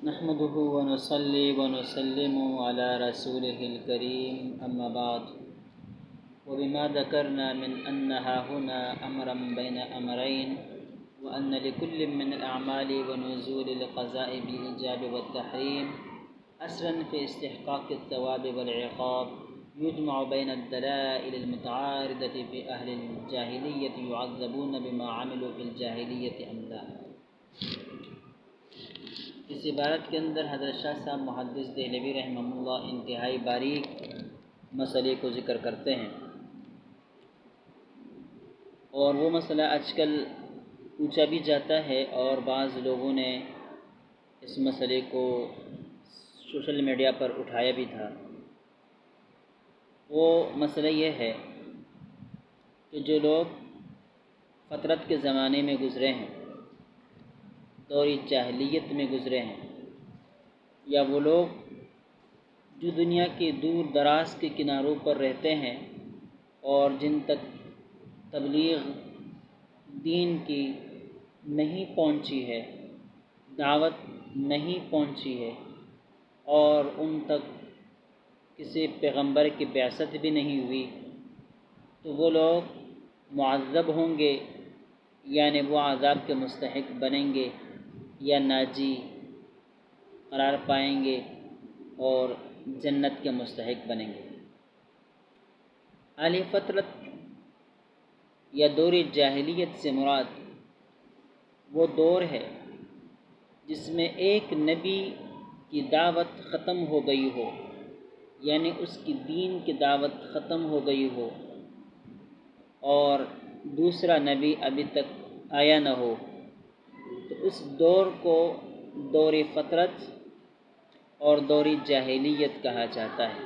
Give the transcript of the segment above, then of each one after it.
نحمده ونصلي ونسلم على رسوله الكريم أما بعد. وبما ذكرنا من أنها هنا أمرا بين أمرين، وأن لكل من الأعمال ونزول القضاء بالإيجاب والتحريم أثرا في استحقاق الثواب والعقاب، يجمع بين الدلائل المتعارضة في أهل الجاهلية يعذبون بما عملوا في الجاهلية أم لا. اس عبارت کے اندر حضرت شاہ صاحب محدث دہلوی رحمہ اللہ انتہائی باریک مسئلے کو ذکر کرتے ہیں، اور وہ مسئلہ آج کل پوچھا بھی جاتا ہے اور بعض لوگوں نے اس مسئلے کو سوشل میڈیا پر اٹھایا بھی تھا۔ وہ مسئلہ یہ ہے کہ جو لوگ فطرت کے زمانے میں گزرے ہیں، دور جاہلیت میں گزرے ہیں، یا وہ لوگ جو دنیا کے دور دراز کے کناروں پر رہتے ہیں اور جن تک تبلیغ دین کی نہیں پہنچی ہے، دعوت نہیں پہنچی ہے، اور ان تک کسی پیغمبر کی بعثت بھی نہیں ہوئی، تو وہ لوگ معذب ہوں گے، یعنی وہ عذاب کے مستحق بنیں گے یا ناجی قرار پائیں گے اور جنت کے مستحق بنیں گے۔ اہل فطرت یا دور جاہلیت سے مراد وہ دور ہے جس میں ایک نبی کی دعوت ختم ہو گئی ہو، یعنی اس کی دین کی دعوت ختم ہو گئی ہو اور دوسرا نبی ابھی تک آیا نہ ہو، تو اس دور کو دور فطرت اور دور جاہلیت کہا جاتا ہے۔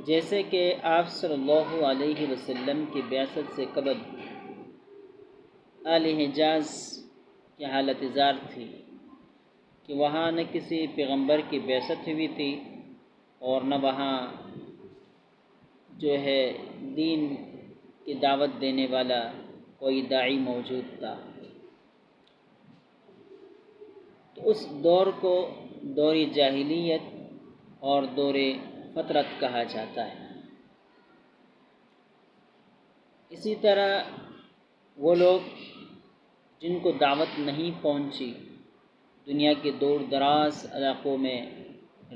جیسے کہ آپ صلی اللہ علیہ وسلم کی بعثت سے قبل اہل حجاز کی حالت زار تھی کہ وہاں نہ کسی پیغمبر کی بعثت ہوئی تھی اور نہ وہاں جو ہے دین کی دعوت دینے والا کوئی داعی موجود تھا۔ تو اس دور کو دور جاہلیت اور دور فطرت کہا جاتا ہے۔ اسی طرح وہ لوگ جن کو دعوت نہیں پہنچی، دنیا کے دور دراز علاقوں میں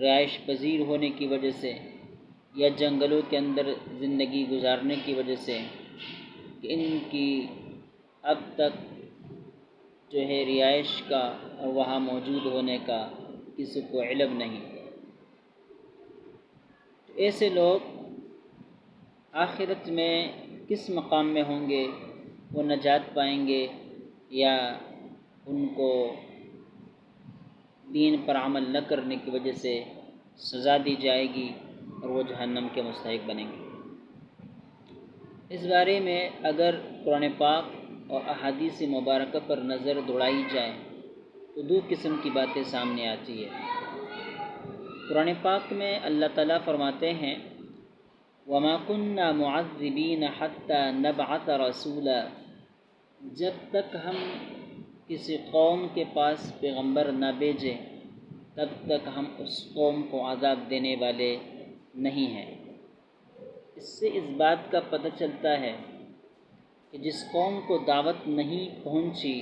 رہائش پذیر ہونے کی وجہ سے یا جنگلوں کے اندر زندگی گزارنے کی وجہ سے، کہ ان کی اب تک جو ہے رہائش کا اور وہاں موجود ہونے کا کسی کو علم نہیں، تو ایسے لوگ آخرت میں کس مقام میں ہوں گے؟ وہ نجات پائیں گے یا ان کو دین پر عمل نہ کرنے کی وجہ سے سزا دی جائے گی اور وہ جہنم کے مستحق بنیں گے؟ اس بارے میں اگر قرآن پاک اور احادیث مبارکہ پر نظر دوڑائی جائے تو دو قسم کی باتیں سامنے آتی ہے۔ قرآن پاک میں اللہ تعالیٰ فرماتے ہیں وَمَا كُنَّا مُعَذِّبِينَ حَتَّى نَبْعَثَ رَسُولًا، جب تک ہم کسی قوم کے پاس پیغمبر نہ بھیجیں تب تک ہم اس قوم کو عذاب دینے والے نہیں ہیں۔ اس سے اس بات کا پتہ چلتا ہے کہ جس قوم کو دعوت نہیں پہنچی،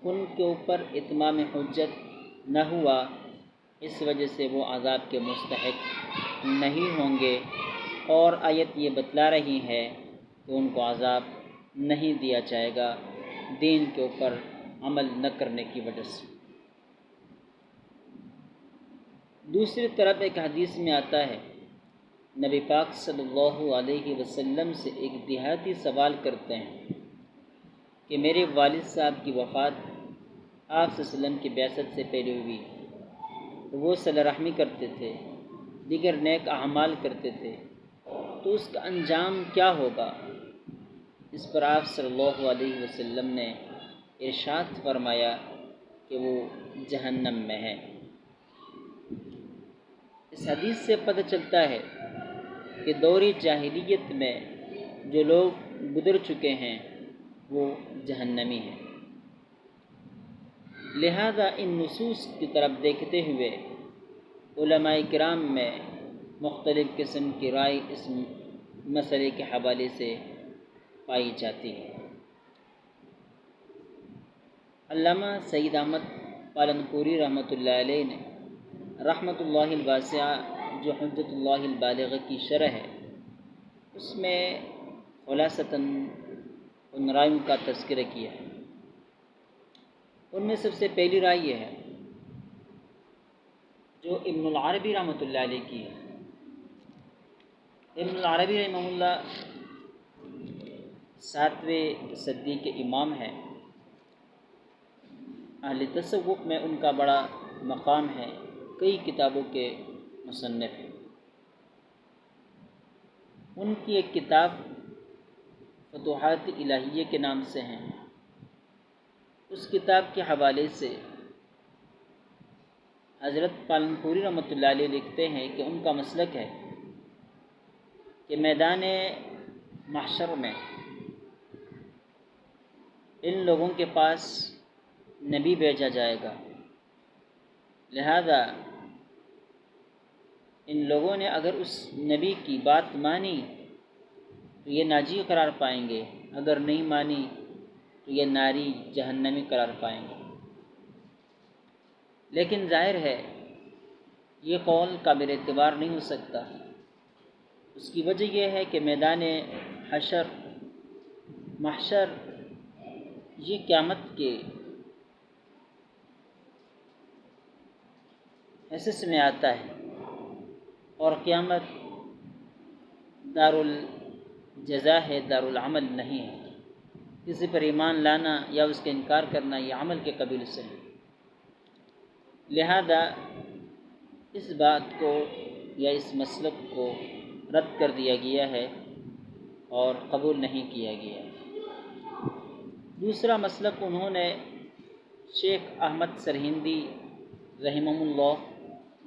ان کے اوپر اتمام حجت نہ ہوا، اس وجہ سے وہ عذاب کے مستحق نہیں ہوں گے، اور آیت یہ بتلا رہی ہے کہ ان کو عذاب نہیں دیا جائے گا دین کے اوپر عمل نہ کرنے کی وجہ سے۔ دوسری طرف ایک حدیث میں آتا ہے، نبی پاک صلی اللہ علیہ وسلم سے ایک دیہاتی سوال کرتے ہیں کہ میرے والد صاحب کی وفات آپ صلی اللہ علیہ وسلم کی بعثت سے پہلے ہوئی، وہ صلہ رحمی کرتے تھے، دیگر نیک اعمال کرتے تھے، تو اس کا انجام کیا ہوگا؟ اس پر آپ صلی اللہ علیہ وسلم نے ارشاد فرمایا کہ وہ جہنم میں ہے۔ اس حدیث سے پتہ چلتا ہے کہ دور جاہلیت میں جو لوگ گزر چکے ہیں وہ جہنمی ہیں۔ لہذا ان نصوص کی طرف دیکھتے ہوئے علماء کرام میں مختلف قسم کی رائے اس مسئلے کے حوالے سے پائی جاتی ہے۔ علامہ سید احمد پالنپوری رحمۃ اللہ علیہ نے رحمۃ اللہ الواسعہ جو حجت اللہ البالغہ کی شرح ہے، اس میں خلاصتاً ان رائیوں کا تذکرہ کیا ہے۔ ان میں سب سے پہلی رائے یہ ہے جو ابن العربی رحمۃ اللہ علیہ کی ہے۔ ابن العربی رحمہ اللہ 7ویں صدی کے امام ہیں۔ اہل تصوف میں ان کا بڑا مقام ہے، کئی کتابوں کے مصنف ہیں۔ ان کی ایک کتاب فتوحات الہیہ کے نام سے ہیں۔ اس کتاب کے حوالے سے حضرت پالنپوری رحمۃ اللہ علیہ لکھتے ہیں کہ ان کا مسلک ہے کہ میدان محشر میں ان لوگوں کے پاس نبی بھیجا جائے گا، لہذا ان لوگوں نے اگر اس نبی کی بات مانی تو یہ ناجی قرار پائیں گے، اگر نہیں مانی تو یہ ناری جہنمی قرار پائیں گے۔ لیکن ظاہر ہے یہ قول قابل اعتبار نہیں ہو سکتا۔ اس کی وجہ یہ ہے کہ میدان محشر یہ قیامت کے حصص میں آتا ہے، اور قیامت دار الجزا ہے، دار العمل نہیں ہے۔ کسی پر ایمان لانا یا اس کا انکار کرنا یہ عمل کے قبیل سے ہے، لہذا اس بات کو یا اس مسلک کو رد کر دیا گیا ہے اور قبول نہیں کیا گیا۔ دوسرا مسلک انہوں نے شیخ احمد سرہندی رحمہ اللہ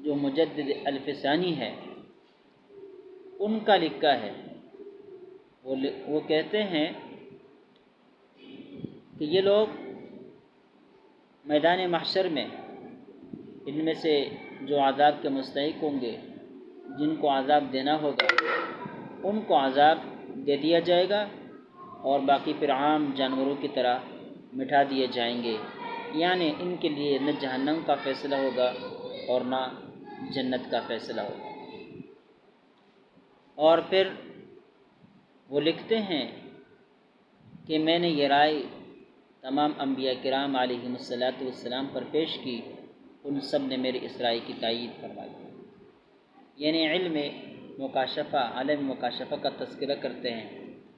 جو مجدد الف ثانی ہے ان کا لکھا ہے۔ وہ کہتے ہیں کہ یہ لوگ میدان محشر میں ان میں سے جو عذاب کے مستحق ہوں گے، جن کو عذاب دینا ہوگا، ان کو عذاب دے دیا جائے گا اور باقی پھر عام جانوروں کی طرح مٹھا دیے جائیں گے، یعنی ان کے لیے نہ جہنم کا فیصلہ ہوگا اور نہ جنت کا فیصلہ ہوگا۔ اور پھر وہ لکھتے ہیں کہ میں نے یہ رائے تمام انبیاء کرام علیہم السلام پر پیش کی، ان سب نے میری اس رائے کی تائید فرمائی۔ یعنی علم مکاشفہ کا تذکرہ کرتے ہیں،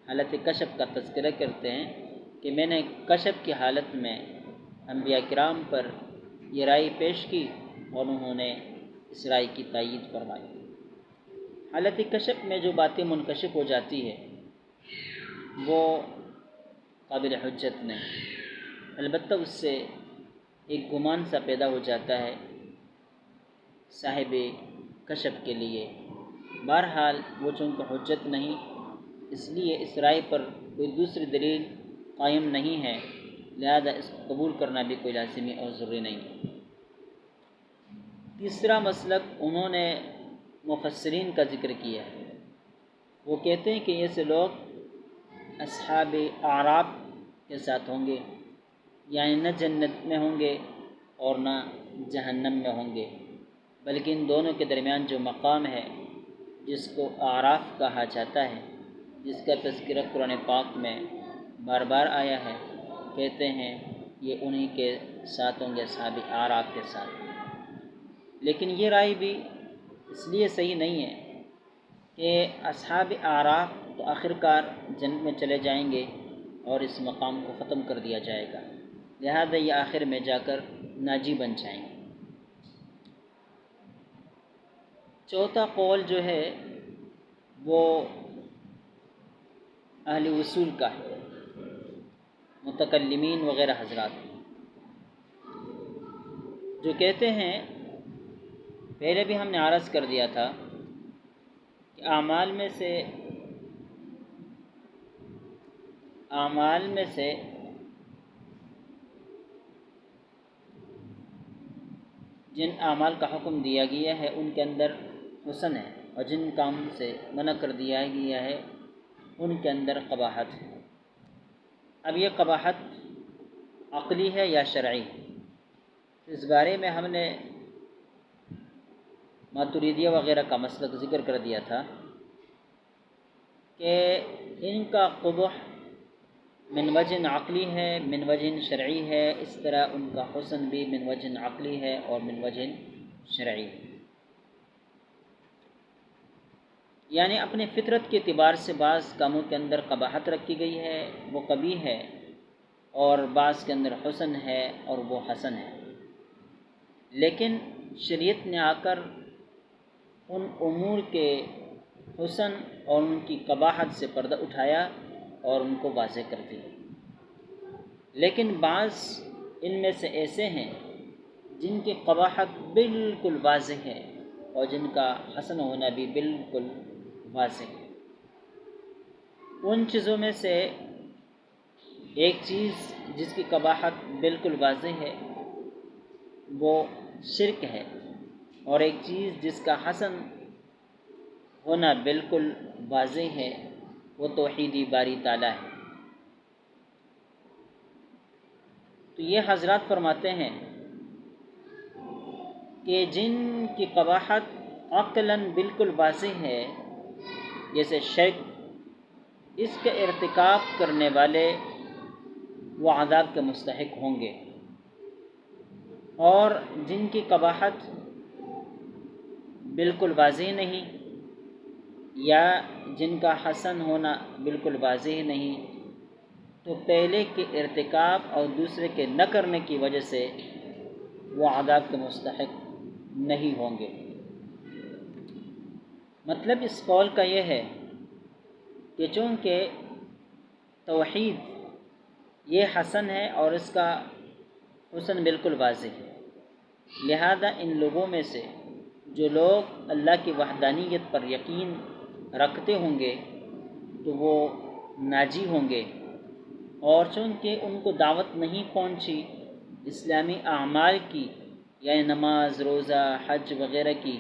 حالت کشف کا تذکرہ کرتے ہیں کہ میں نے کشف کی حالت میں انبیاء کرام پر یہ رائے پیش کی اور انہوں نے اس رائے کی تائید فرمائی۔ حالت کشف میں جو باتیں منکشف ہو جاتی ہے وہ قابل حجت نہیں، البتہ اس سے ایک گمان سا پیدا ہو جاتا ہے صاحب کشف کے لیے۔ بہرحال وہ چونکہ حجت نہیں، اس لیے اس رائے پر کوئی دوسری دلیل قائم نہیں ہے، لہذا اس کو قبول کرنا بھی کوئی لازمی اور ضروری نہیں ہے۔ تیسرا مسلک انہوں نے مفسرین کا ذکر کیا ہے۔ وہ کہتے ہیں کہ ایسے لوگ اصحاب اعراف کے ساتھ ہوں گے، یعنی نہ جنت میں ہوں گے اور نہ جہنم میں ہوں گے، بلکہ ان دونوں کے درمیان جو مقام ہے جس کو اعراف کہا جاتا ہے، جس کا تذکرہ قرآن پاک میں بار بار آیا ہے، کہتے ہیں یہ انہی کے ساتھ ہوں گے، اصحاب اعراف کے ساتھ۔ لیکن یہ رائے بھی اس لیے صحیح نہیں ہے کہ اصحاب اعراف تو آخرکار جنت میں چلے جائیں گے اور اس مقام کو ختم کر دیا جائے گا، لہذا یہ آخر میں جا کر ناجی بن جائیں گے۔ چوتھا قول جو ہے وہ اہل اصول کا ہے، متکلمین وغیرہ حضرات، جو کہتے ہیں، پہلے بھی ہم نے عرض کر دیا تھا کہ اعمال میں سے جن اعمال کا حکم دیا گیا ہے ان کے اندر حسن ہے، اور جن کام سے منع کر دیا گیا ہے ان کے اندر قباحت ہے۔ اب یہ قباحت عقلی ہے یا شرعی؟ اس بارے میں ہم نے ماتریدیہ وغیرہ کا مسلک ذکر کر دیا تھا کہ ان کا قبح من وجہ عقلی ہے، من وجہ شرعی ہے، اس طرح ان کا حسن بھی من وجہ عقلی ہے اور من وجہ شرعی ہے۔ یعنی اپنے فطرت کے اعتبار سے بعض کاموں کے اندر قباحت رکھی گئی ہے، وہ قبیح ہے، اور بعض کے اندر حسن ہے اور وہ حسن ہے۔ لیکن شریعت نے آ کر ان امور کے حسن اور ان کی قباحت سے پردہ اٹھایا اور ان کو واضح کر دیا۔ لیکن بعض ان میں سے ایسے ہیں جن کی قباحت بالکل واضح ہے اور جن کا حسن ہونا بھی بالکل واضح ہے۔ ان چیزوں میں سے ایک چیز جس کی قباحت بالکل واضح ہے وہ شرک ہے، اور ایک چیز جس کا حسن ہونا بالکل واضح ہے وہ توحید باری تعالیٰ ہے۔ تو یہ حضرات فرماتے ہیں کہ جن کی قباحت عقلاً بالکل واضح ہے، جیسے شرک، اس کے ارتکاب کرنے والے وہ عذاب کے مستحق ہوں گے، اور جن کی قباحت بالکل واضح نہیں یا جن کا حسن ہونا بالکل واضح نہیں، تو پہلے کے ارتکاب اور دوسرے کے نہ کرنے کی وجہ سے وہ عذاب کے مستحق نہیں ہوں گے۔ مطلب اس قول کا یہ ہے کہ چونکہ توحید یہ حسن ہے اور اس کا حسن بالکل واضح ہے، لہذا ان لوگوں میں سے جو لوگ اللہ کی وحدانیت پر یقین رکھتے ہوں گے تو وہ ناجی ہوں گے، اور چونکہ ان کو دعوت نہیں پہنچی اسلامی اعمال کی، یعنی نماز، روزہ، حج وغیرہ کی،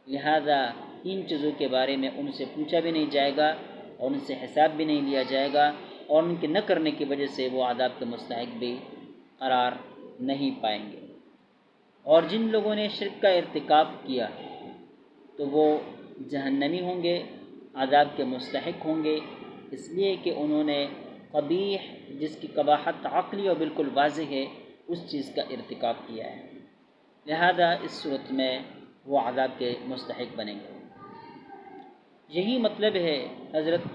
لہذا ان چیزوں کے بارے میں ان سے پوچھا بھی نہیں جائے گا اور ان سے حساب بھی نہیں لیا جائے گا، اور ان کے نہ کرنے کی وجہ سے وہ عذاب کے مستحق بھی قرار نہیں پائیں گے۔ اور جن لوگوں نے شرک کا ارتکاب کیا تو وہ جہنمی ہوں گے، عذاب کے مستحق ہوں گے، اس لیے کہ انہوں نے قبیح جس کی قباحت عقلی اور بالکل واضح ہے اس چیز کا ارتکاب کیا ہے، لہذا اس صورت میں وہ عذاب کے مستحق بنیں گے۔ یہی مطلب ہے حضرت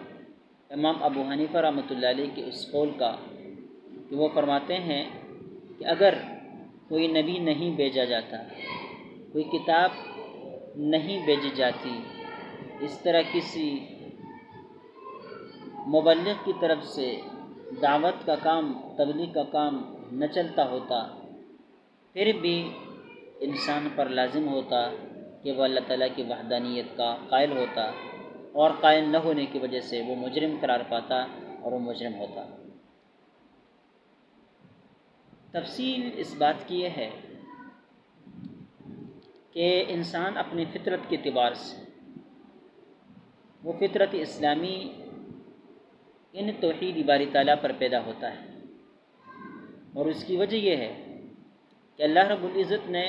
امام ابو حنیفہ رحمۃ اللہ علیہ کے اس قول کا کہ وہ فرماتے ہیں کہ اگر کوئی نبی نہیں بھیجا جاتا، کوئی کتاب نہیں بھیجی جاتی، اس طرح کسی مبلغ کی طرف سے دعوت کا کام، تبلیغ کا کام نہ چلتا ہوتا، پھر بھی انسان پر لازم ہوتا کہ وہ اللہ تعالیٰ کی وحدانیت کا قائل ہوتا، اور قائل نہ ہونے کی وجہ سے وہ مجرم قرار پاتا اور وہ مجرم ہوتا۔ تفصیل اس بات کی یہ ہے کہ انسان اپنی فطرت کے اعتبار سے، وہ فطرت اسلامی ان توحید باری تعالیٰ پر پیدا ہوتا ہے، اور اس کی وجہ یہ ہے کہ اللہ رب العزت نے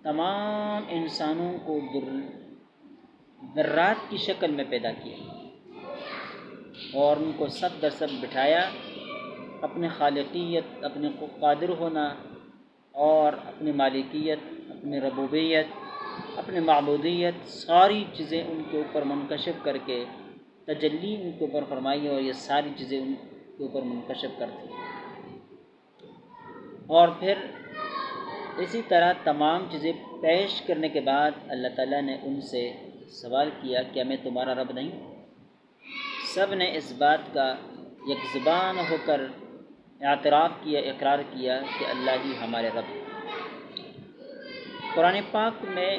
تمام انسانوں کو ذرات کی شکل میں پیدا کیا اور ان کو صف در صف بٹھایا، اپنے خالقیت، اپنے قادر ہونا اور اپنی مالکیت، اپنی ربوبیت، اپنے معبودیت، ساری چیزیں ان کے اوپر منکشف کر کے تجلی ان کے اوپر فرمائی، اور یہ ساری چیزیں ان کے اوپر منکشف کرتی ہیں۔ اور پھر اسی طرح تمام چیزیں پیش کرنے کے بعد اللہ تعالیٰ نے ان سے سوال کیا کیا میں تمہارا رب نہیں؟ سب نے اس بات کا یک زبان ہو کر اعتراف کیا، اقرار کیا کہ اللہ ہی ہمارے رب ہے۔ قرآن پاک میں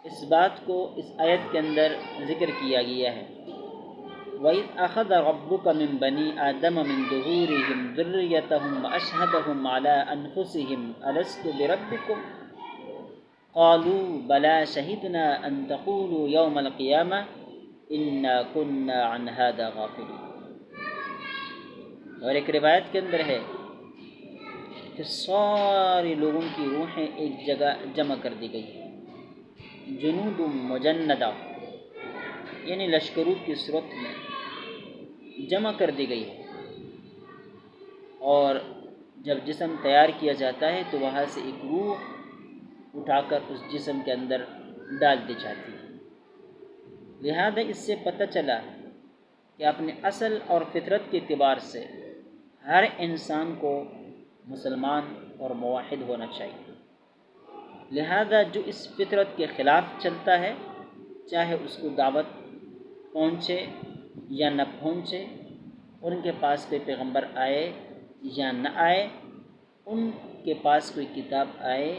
اس بات کو اس آیت کے اندر ذکر کیا گیا ہے، وَإِذْ أَخَذَ رَبُّكَ مِنْ بَنِي آدَمَ مِنْ ظُهُورِهِمْ ذُرِّيَّتَهُمْ وَأَشْهَدَهُمْ عَلَىٰ أَنفُسِهِمْ أَلَسْتُ بِرَبِّكُمْ قَالُوا بَلَىٰ شَهِدْنَا أَن تَقُولُوا يَوْمَ الْقِيَامَةِ إِنَّا كُنَّا عَنْ هَٰذَا غَافِلِينَ۔ اور ایک روایت کے اندر ہے کہ سارے لوگوں کی روحیں ایک جگہ جمع کر دی گئی ہیں، جنود مجندہ، یعنی لشکروں کی صورت میں جمع کر دی گئی ہے، اور جب جسم تیار کیا جاتا ہے تو وہاں سے ایک روح اٹھا کر اس جسم کے اندر ڈال دی جاتی ہے۔ لہذا اس سے پتہ چلا کہ اپنے اصل اور فطرت کے اعتبار سے ہر انسان کو مسلمان اور موحد ہونا چاہیے۔ لہذا جو اس فطرت کے خلاف چلتا ہے، چاہے اس کو دعوت پہنچے یا نہ پہنچے، ان کے پاس کوئی پیغمبر آئے یا نہ آئے، ان کے پاس کوئی کتاب آئے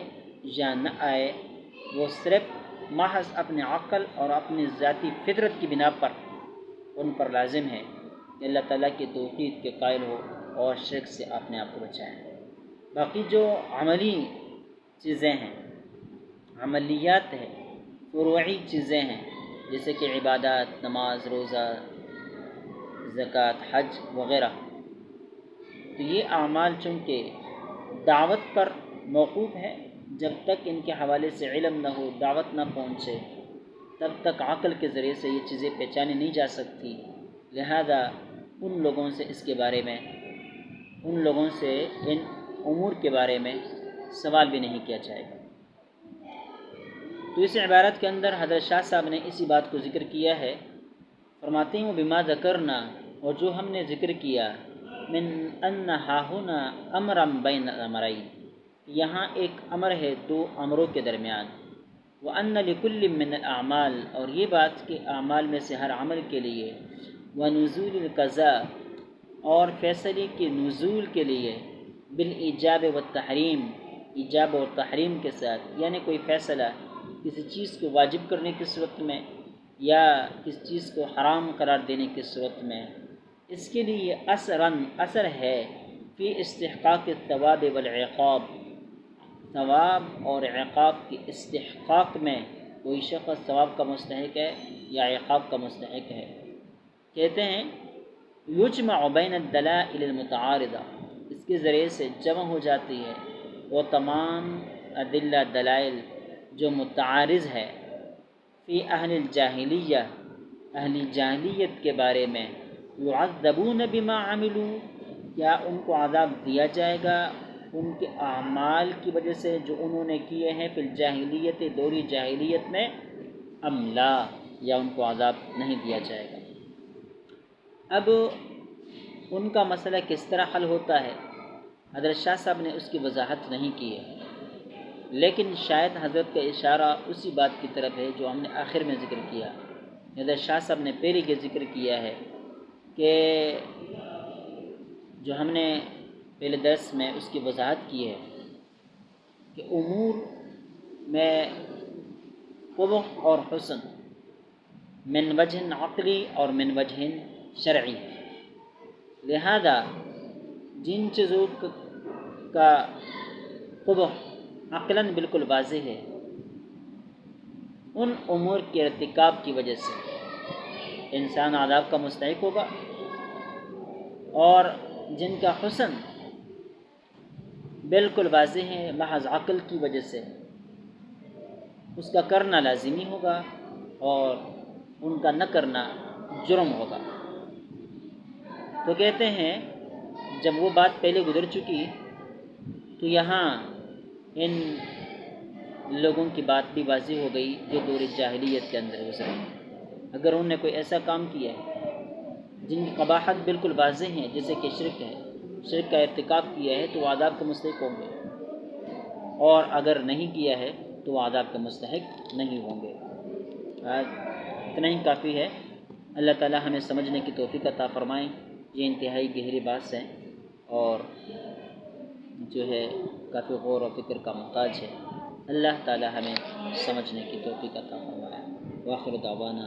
یا نہ آئے، وہ صرف محض اپنے عقل اور اپنی ذاتی فطرت کی بنا پر ان پر لازم ہے کہ اللہ تعالیٰ کی توحید کے قائل ہو اور شرک سے اپنے آپ کو بچائیں۔ باقی جو عملی چیزیں ہیں، عملیات ہیں، فروعی چیزیں ہیں، جیسے کہ عبادات، نماز، روزہ، زکوٰۃ، حج وغیرہ، تو یہ اعمال چونکہ دعوت پر موقوف ہے، جب تک ان کے حوالے سے علم نہ ہو، دعوت نہ پہنچے، تب تک عقل کے ذریعے سے یہ چیزیں پہچانی نہیں جا سکتی۔ لہذا ان لوگوں سے اس کے بارے میں، ان لوگوں سے ان امور کے بارے میں سوال بھی نہیں کیا جائے گا۔ تو اس عبارت کے اندر حضرت شاہ صاحب نے اسی بات کو ذکر کیا ہے، فرماتے ہیں بما ذکرنا، اور جو ہم نے ذکر کیا، من ان ہاہنا امرا بین امرین، یہاں ایک امر ہے دو امروں کے درمیان، وان لکل من الاعمال، اور یہ بات کہ اعمال میں سے ہر عمل کے لیے، ونزول القضاء، اور فیصلے کے نزول کے لیے، بالایجاب والتحریم، ایجاب و تحریم کے ساتھ، یعنی کوئی فیصلہ کسی چیز کو واجب کرنے کی صورت میں یا کسی چیز کو حرام قرار دینے کی صورت میں، اس کے لیے اثر ہے فی استحقاق الثواب والعقاب، ثواب اور عقاب کے استحقاق میں کوئی شخص ثواب کا مستحق ہے یا عقاب کا مستحق ہے۔ کہتے ہیں یجمع بین الدلائل المتعارضہ، اس کے ذریعے سے جمع ہو جاتی ہے وہ تمام ادلہ دلائل جو متعارض ہے، فی اہل الجاہلیہ، اہل جاہلیت کے بارے میں، یعذبون بما عملوا، کیا ان کو عذاب دیا جائے گا ان کے اعمال کی وجہ سے جو انہوں نے کیے ہیں فی الجاہلیت، دوری جاہلیت میں، ام لا، یا ان کو عذاب نہیں دیا جائے گا۔ اب ان کا مسئلہ کس طرح حل ہوتا ہے، حضرت شاہ صاحب نے اس کی وضاحت نہیں کی ہے، لیکن شاید حضرت کا اشارہ اسی بات کی طرف ہے جو ہم نے آخر میں ذکر کیا۔ حضرت شاہ صاحب نے پہلے یہ ذکر کیا ہے کہ جو ہم نے پہلے درس میں اس کی وضاحت کی ہے کہ امور میں قبح اور حسن من وجہ عقلی اور من وجہ شرعی ہے۔ لہذا جن چیزوں کا قبح عقلاً بالکل واضح ہے، ان امور کے ارتکاب کی وجہ سے انسان عذاب کا مستحق ہوگا، اور جن کا حسن بالکل واضح ہے محض عقل کی وجہ سے، اس کا کرنا لازمی ہوگا اور ان کا نہ کرنا جرم ہوگا۔ تو کہتے ہیں جب وہ بات پہلے گزر چکی تو یہاں ان لوگوں کی بات بھی واضح ہو گئی جو دور جاہلیت کے اندر گزرے۔ اگر انہوں نے کوئی ایسا کام کیا ہے جن کی قباحت بالکل واضح ہیں، جیسے کہ شرک ہے، شرک کا ارتکاب کیا ہے تو وہ عذاب کے مستحق ہوں گے، اور اگر نہیں کیا ہے تو وہ عذاب کے مستحق نہیں ہوں گے۔ آج اتنا ہی کافی ہے۔ اللہ تعالی ہمیں سمجھنے کی توفیق عطا فرمائیں۔ یہ انتہائی گہری بات ہے اور جو ہے کافی غور و فکر کا محتاج ہے۔ اللہ تعالی ہمیں سمجھنے کی توفیق عطا فرمائے۔ وآخر دعوانا